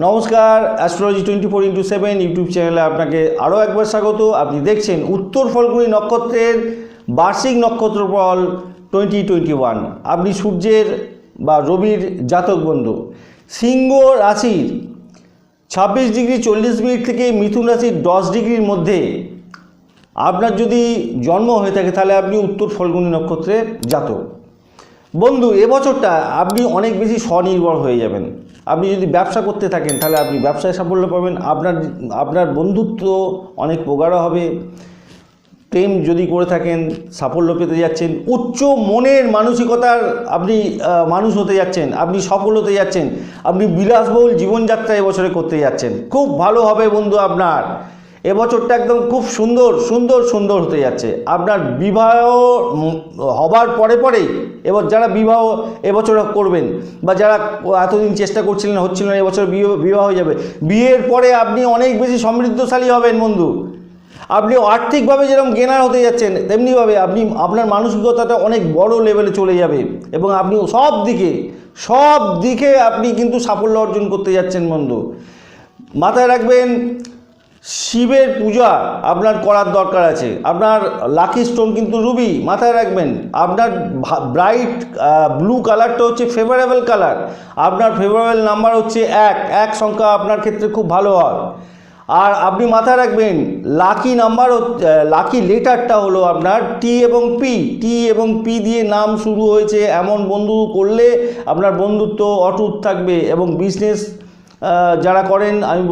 নমস্কার, astrology 24x7 YouTube চ্যানেলে আপনাকে আরও একবার স্বাগত। আপনি দেখছেন উত্তর ফল্গুনী নক্ষত্রের বার্ষিক নক্ষত্রফল 2021। আপনি সূর্যের বা রবির জাতক বন্ধু। সিংহ রাশির 26 ডিগ্রি 40 মিনিট থেকে মিথুন রাশির 10 ডিগ্রির মধ্যে আপনার যদি জন্ম হয়ে থাকে তাহলে আপনি উত্তর ফল্গুনী নক্ষত্রের জাতক বন্ধু। এবছরটা আপনি অনেক বেশি স্বনির্ভর হয়ে যাবেন। আপনি যদি ব্যবসা করতে থাকেন তাহলে আপনি ব্যবসায় সাফল্য পাবেন। আপনার বন্ধুত্ব অনেক প্রগাঢ় হবে। প্রেম যদি করে থাকেন সাফল্য পেতে যাচ্ছেন। উচ্চ মনের মানসিকতার আপনি মানুষ হতে যাচ্ছেন, আপনি সফল হতে যাচ্ছেন। আপনি বিলাসবহুল জীবনযাত্রা এবছরে করতে যাচ্ছেন। খুব ভালো হবে বন্ধু। আপনার এবছরটা একদম খুব সুন্দর হতে যাচ্ছে। আপনার বিবাহ হবার পরেই এবার যারা বিবাহ এবছর করবেন বা যারা এতদিন চেষ্টা করছিলেন হচ্ছিল না, এবছর বিবাহ হয়ে যাবে। বিয়ের পরে আপনি অনেক বেশি সমৃদ্ধশালী হবেন বন্ধু। আপনি আর্থিকভাবে যেরকম গেনার হতে যাচ্ছেন তেমনিভাবে আপনার মানসিকতাটা অনেক বড় লেভেলে চলে যাবে এবং আপনি সব দিকে আপনি কিন্তু সাফল্য অর্জন করতে যাচ্ছেন বন্ধু। মাথায় রাখবেন, শিবের পূজা আপনার করার দরকার আছে। আপনার লাকি স্টোন কিন্তু রুবি, মাথায় রাখবেন। আপনার ব্রাইট ব্লু কালারটা হচ্ছে ফেভারেবল কালার। আপনার ফেভারেবল নাম্বার হচ্ছে 1 সংখ্যা আপনার ক্ষেত্রে খুব ভালো হয়। আর আপনি মাথায় রাখবেন লাকি লেটারটা হলো আপনার টি এবং পি দিয়ে নাম শুরু হয়েছে এমন বন্ধু করলে আপনার বন্ধুত্ব অটুট থাকবে। এবং বিজনেস যারা করেন আমি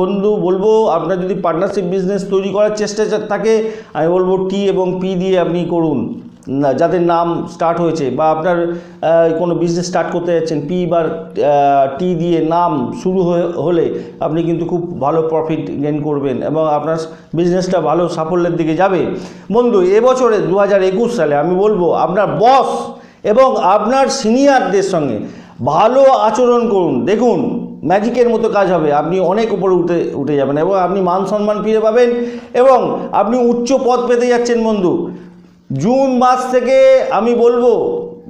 বলবো আপনার যদি পার্টনারশিপ বিজনেস তৈরি করার চেষ্টা থাকে আমি বলবো টি এবং পি দিয়ে আপনি করুন। যাদের নাম স্টার্ট হয়েছে বা আপনার কোনো বিজনেস স্টার্ট করতে যাচ্ছেন, পি বা টি দিয়ে নাম শুরু হলে আপনি কিন্তু খুব ভালো প্রফিট গেইন করবেন এবং আপনার বিজনেসটা ভালো সাফল্যের দিকে যাবে বন্ধু। এবছরে 2021 সালে আমি বলবো আপনার বস এবং আপনার সিনিয়রদের সঙ্গে ভালো আচরণ করুন। দেখুন ম্যাজিকের মতো কাজ হবে। আপনি অনেক উপরে উঠে যাবেন এবং আপনি মান সম্মান ফিরে পাবেন এবং আপনি উচ্চ পদ পেতে যাচ্ছেন বন্ধু। জুন মাস থেকে আমি বলবো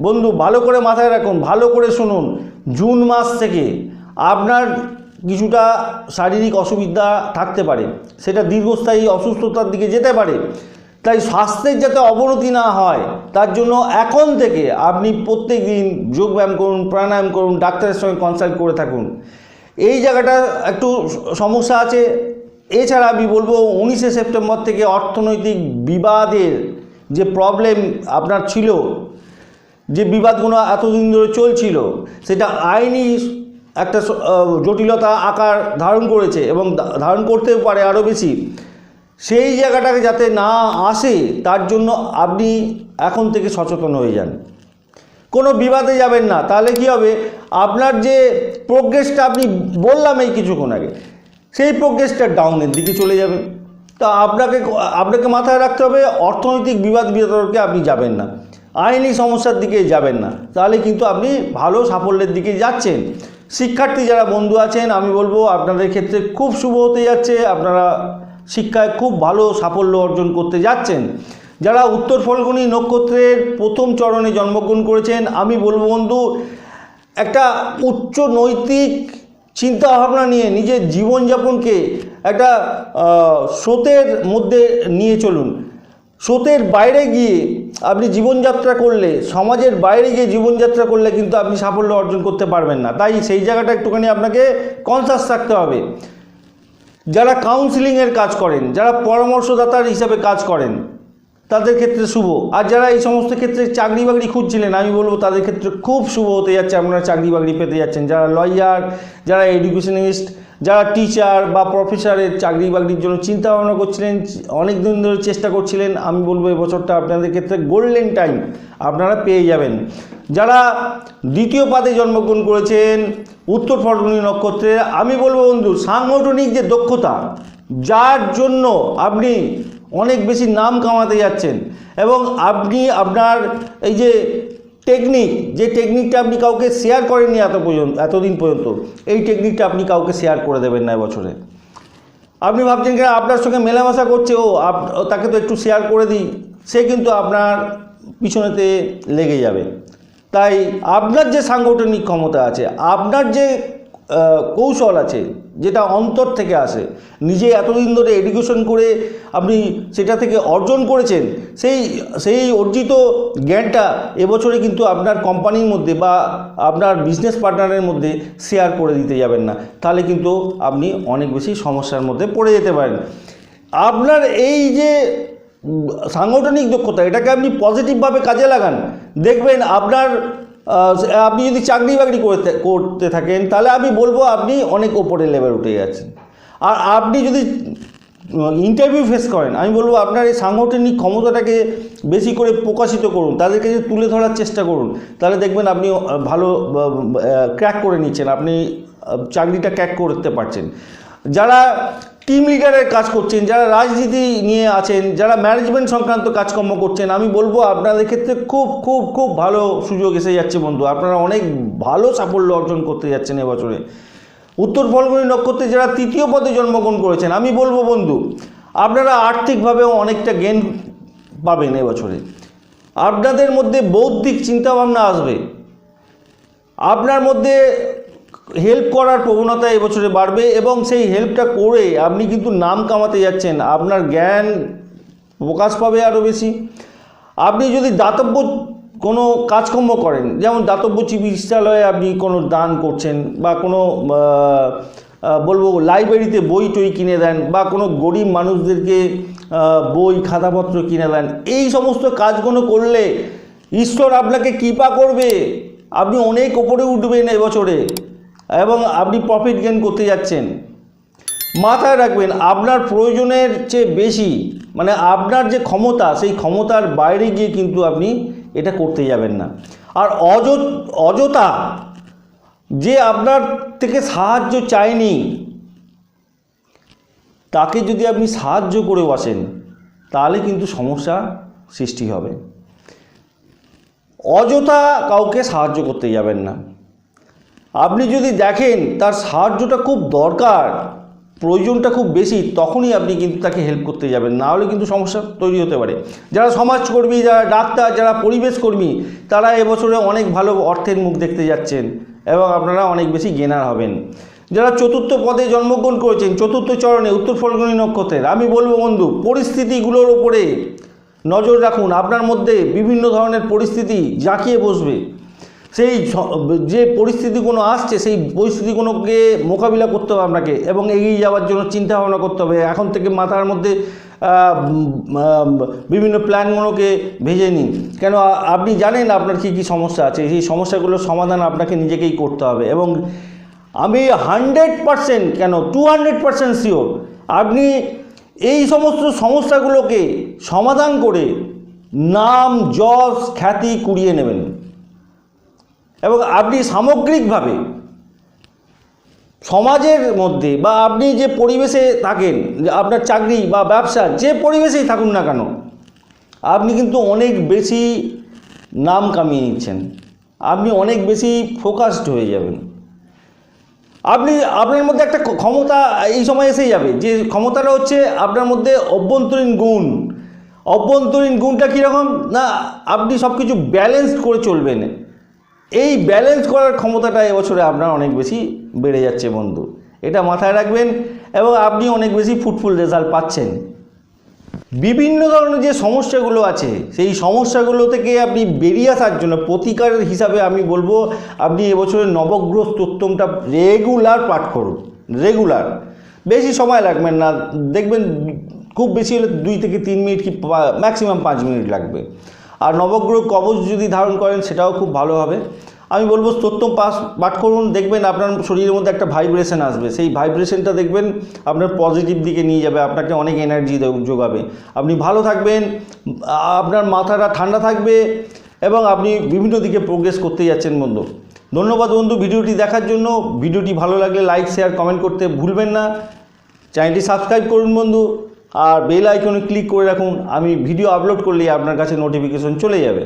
বন্ধু, ভালো করে মাথায় রাখুন, ভালো করে শুনুন। জুন মাস থেকে আপনার কিছুটা শারীরিক অসুবিধা থাকতে পারে, সেটা দীর্ঘস্থায়ী অসুস্থতার দিকে যেতে পারে। তাই স্বাস্থ্যের যাতে অবনতি না হয় তার জন্য এখন থেকে আপনি প্রত্যেক দিন যোগব্যায়াম করুন, প্রাণায়াম করুন, ডাক্তারের সঙ্গে কনসাল্ট করে থাকুন। এই জায়গাটা একটু সমস্যা আছে। এছাড়া আমি বলবো 19শে সেপ্টেম্বর থেকে অর্থনৈতিক বিবাদের যে প্রবলেম আপনার ছিল, যে বিবাদগুলো এতদিন ধরে চলছিল, সেটা আইনি একটা জটিলতা আকার ধারণ করেছে এবং ধারণ করতেও পারে আরও বেশি। সেই জায়গাটাকে যাতে না আসে তার জন্য আপনি এখন থেকে সচেতন হয়ে যান। কোনো বিবাদে যাবেন না, তাহলে কি হবে, আপনার যে প্রোগ্রেসটা আপনি বললাম এই কিছুক্ষণ আগে, সেই প্রোগ্রেসটা ডাউনের দিকে চলে যাবে। তা আপনাকে মাথায় রাখতে হবে অর্থনৈতিক বিবাদ বিতর্কে আপনি যাবেন না, আইনি সমস্যার দিকে যাবেন না, তাহলে কিন্তু আপনি ভালো সাফল্যের দিকে যাচ্ছেন। শিক্ষার্থী যারা বন্ধু আছেন আমি বলবো আপনাদের ক্ষেত্রে খুব শুভ হতে যাচ্ছে। আপনারা শিক্ষায় খুব ভালো সাফল্য অর্জন করতে যাচ্ছেন। যারা উত্তর ফল্গুনী নক্ষত্রের প্রথম চরণে জন্মগ্রহণ করেছেন আমি বলবো বন্ধু, একটা উচ্চ নৈতিক চিন্তাভাবনা নিয়ে নিজের জীবনযাপনকে একটা স্রোতের মধ্যে নিয়ে চলুন। স্রোতের বাইরে গিয়ে আপনি জীবনযাত্রা করলে, সমাজের বাইরে গিয়ে জীবনযাত্রা করলে কিন্তু আপনি সাফল্য অর্জন করতে পারবেন না। তাই সেই জায়গাটা একটুখানি আপনাকে কনসাস থাকতে হবে। যারা কাউন্সিলিংয়ের কাজ করেন, যারা পরামর্শদাতার হিসাবে কাজ করেন তাদের ক্ষেত্রে শুভ। আর যারা এই সমস্ত ক্ষেত্রে চাকরি বাকরি খুঁজছিলেন আমি বলবো তাদের ক্ষেত্রে খুব শুভ হতে যাচ্ছে। আপনারা চাকরি বাকরি পেতে যাচ্ছেন। যারা লয়ার, যারা এডুকেশনিস্ট, যারা টিচার বা প্রফেসরের চাকরি বাকরির জন্য চিন্তা ভাবনা করছিলেন, অনেক দিন ধরে চেষ্টা করছিলেন, আমি বলবো এবছরটা আপনাদের ক্ষেত্রে গোল্ডেন টাইম, আপনারা পেয়ে যাবেন। যারা দ্বিতীয় পাদে জন্মগ্রহণ করেছেন উত্তর ফল্গুনী নক্ষত্রে আমি বলবো বন্ধু, সাংগঠনিক যে দক্ষতা, যার জন্য আপনি অনেক বেশি নাম কামাতে যাচ্ছেন এবং আপনি আপনার এই যে টেকনিকটা আপনি কাউকে শেয়ার করেননি এতদিন পর্যন্ত, এই টেকনিকটা আপনি কাউকে শেয়ার করে দেবেন না এবছরে। আপনি ভাবছেন কিনা আপনার সঙ্গে মেলামেশা করছে, তাকে তো একটু শেয়ার করে দিই, সে কিন্তু আপনার পিছনেতে লেগে যাবে। তাই আপনার যে সাংগঠনিক ক্ষমতা আছে, আপনার যে কৌশল আছে, যেটা অন্তর থেকে আসে, নিজে এতদিন ধরে এডুকেশন করে আপনি সেটা থেকে অর্জন করেছেন, সেই অর্জিত জ্ঞানটা এবছরে কিন্তু আপনার কোম্পানির মধ্যে বা আপনার বিজনেস পার্টনারের মধ্যে শেয়ার করে দিতে যাবেন না, তাহলে কিন্তু আপনি অনেক বেশি সমস্যার মধ্যে পড়ে যেতে পারেন। আপনার এই যে সাংগঠনিক দক্ষতা, এটাকে আপনি পজিটিভভাবে কাজে লাগান, দেখবেন আপনি যদি চাকরি বাকরি করতে থাকেন, তাহলে আমি বলবো আপনি অনেক ওপরে লেভেল উঠে যাচ্ছেন। আর আপনি যদি ইন্টারভিউ ফেস করেন, আমি বলবো আপনার এই সাংগঠনিক ক্ষমতাটাকে বেশি করে প্রকাশিত করুন, তাদেরকে যে তুলে ধরার চেষ্টা করুন, তাহলে দেখবেন আপনি ভালো ক্র্যাক করে নিচ্ছেন, আপনি চাকরিটা ক্র্যাক করতে পারছেন। যারা টিম লিডারের কাজ করছেন, যারা রাজনীতি নিয়ে আছেন, যারা ম্যানেজমেন্ট সংক্রান্ত কাজকর্ম করছেন, আমি বলবো আপনাদের ক্ষেত্রে খুব খুব খুব ভালো সুযোগ এসে যাচ্ছে বন্ধু। আপনারা অনেক ভালো সাফল্য অর্জন করতে যাচ্ছেন এবছরে। উত্তর ফল্গুনী নক্ষত্রে যারা তৃতীয় পদে জন্মগ্রহণ করেছেন, আমি বলবো বন্ধু আপনারা আর্থিকভাবেও অনেকটা গেইন পাবেন এবছরে। আপনাদের মধ্যে বৌদ্ধিক চিন্তাভাবনা আসবে, আপনার মধ্যে হেল্প করার প্রবণতা এবছরে বাড়বে এবং সেই হেল্পটা করে আপনি কিন্তু নাম কামাতে যাচ্ছেন। আপনার জ্ঞান প্রকাশ পাবে আরও বেশি। আপনি যদি দাতব্য কোনো কাজকর্ম করেন, যেমন দাতব্য চিকিৎসালয়ে আপনি কোনো দান করছেন, বা কোনো বলবো লাইব্রেরিতে বই টই কিনে দেন, বা কোনো গরিব মানুষদেরকে বই খাতাপত্র কিনে দেন, এই সমস্ত কাজগুলো করলে ঈশ্বর আপনাকে কৃপা করবে, আপনি অনেক ওপরে উঠবেন এবছরে এবং আপনি প্রফিট গেইন করতে যাচ্ছেন। মাথায় রাখবেন আপনার প্রয়োজনের চেয়ে বেশি, মানে আপনার যে ক্ষমতা, সেই ক্ষমতার বাইরে গিয়ে কিন্তু আপনি এটা করতে যাবেন না। আর অযথা যে আপনার থেকে সাহায্য চায়নি, তাকে যদি আপনি সাহায্য করে বসেন, তাহলে কিন্তু সমস্যা সৃষ্টি হবে। অযথা কাউকে সাহায্য করতে যাবেন না। আপনি যদি দেখেন তার সাহায্যটা খুব দরকার, প্রয়োজনটা খুব বেশি, তখনই আপনি কিন্তু তাকে হেল্প করতে যাবেন, না হলে কিন্তু সমস্যা তৈরি হতে পারে। যারা সমাজকর্মী, যারা ডাক্তার, যারা পরিবেশ কর্মী, তারা এবছরে অনেক ভালো অর্থের মুখ দেখতে যাচ্ছেন এবং আপনারা অনেক বেশি গেনার হবেন। যারা চতুর্থ পদে জন্মগ্রহণ করেছেন, চতুর্থ চরণে উত্তর ফল্গুনী নক্ষত্রের, আমি বলবো বন্ধু পরিস্থিতিগুলোর ওপরে নজর রাখুন। আপনার মধ্যে বিভিন্ন ধরনের পরিস্থিতি জাঁকিয়ে বসবে, সেই যে পরিস্থিতিগুলো আসছে সেই পরিস্থিতিগুলোকে মোকাবিলা করতে হবে আপনাকে এবং এগিয়ে যাওয়ার জন্য চিন্তা ভাবনা করতে হবে। এখন থেকে মাথার মধ্যে বিভিন্ন প্ল্যানগুলোকে ভেজে নিন, কেন আপনি জানেন আপনার কী কী সমস্যা আছে, সেই সমস্যাগুলোর সমাধান আপনাকে নিজেকেই করতে হবে। এবং আমি 100% কেন 200% শিওর আপনি এই সমস্ত সমস্যাগুলোকে সমাধান করে নাম, যশ, খ্যাতি কুড়িয়ে নেবেন এবং আপনি সামগ্রিকভাবে সমাজের মধ্যে বা আপনি যে পরিবেশে থাকেন, আপনার চাকরি বা ব্যবসা যে পরিবেশেই থাকুন না কেন, আপনি কিন্তু অনেক বেশি নাম কামিয়ে নিচ্ছেন, আপনি অনেক বেশি ফোকাসড হয়ে যাবেন। আপনার মধ্যে একটা ক্ষমতা এই সময় এসে যাবে, যে ক্ষমতাটা হচ্ছে আপনার মধ্যে অভ্যন্তরীণ গুণ। অভ্যন্তরীণ গুণটা কীরকম না, আপনি সব কিছু ব্যালেন্স করে চলবেন। এই ব্যালেন্স করার ক্ষমতাটা এবছরে আপনার অনেক বেশি বেড়ে যাচ্ছে বন্ধু, এটা মাথায় রাখবেন এবং আপনি অনেক বেশি ফ্রুটফুল রেজাল্ট পাচ্ছেন। বিভিন্ন ধরনের যে সমস্যাগুলো আছে, সেই সমস্যাগুলো থেকে আপনি বেরিয়ে আসার জন্য প্রতিকারের হিসাবে আমি বলবো আপনি এবছরের নবগ্রহ স্তোত্রমটা রেগুলার পাঠ করুন। রেগুলার, বেশি সময় লাগবেন না, দেখবেন খুব বেশি হলে 2 থেকে 3 মিনিট কি ম্যাক্সিমাম 5 মিনিট লাগবে। আর নবগ্রহ কবচ যদি ধারণ করেন সেটাও খুব ভালো হবে। আমি বলবো স্তোত্রম পাঠ করুন, দেখবেন আপনার শরীরের মধ্যে একটা ভাইব্রেশন আসবে, সেই ভাইব্রেশনটা দেখবেন আপনার পজিটিভ দিকে নিয়ে যাবে, আপনাকে অনেক এনার্জি যোগাবে, আপনি ভালো থাকবেন, আপনার মাথাটা ঠান্ডা থাকবে এবং আপনি বিভিন্ন দিকে প্রোগ্রেস করতে যাচ্ছেন বন্ধু। ধন্যবাদ বন্ধু ভিডিওটি দেখার জন্য। ভিডিওটি ভালো লাগলে লাইক, শেয়ার, কমেন্ট করতে ভুলবেন না। চ্যানেলটি সাবস্ক্রাইব করুন বন্ধু, আর বেল আইকনে ক্লিক করে রাখুন, আমি ভিডিও আপলোড করলেই আপনার কাছে নোটিফিকেশন চলে যাবে।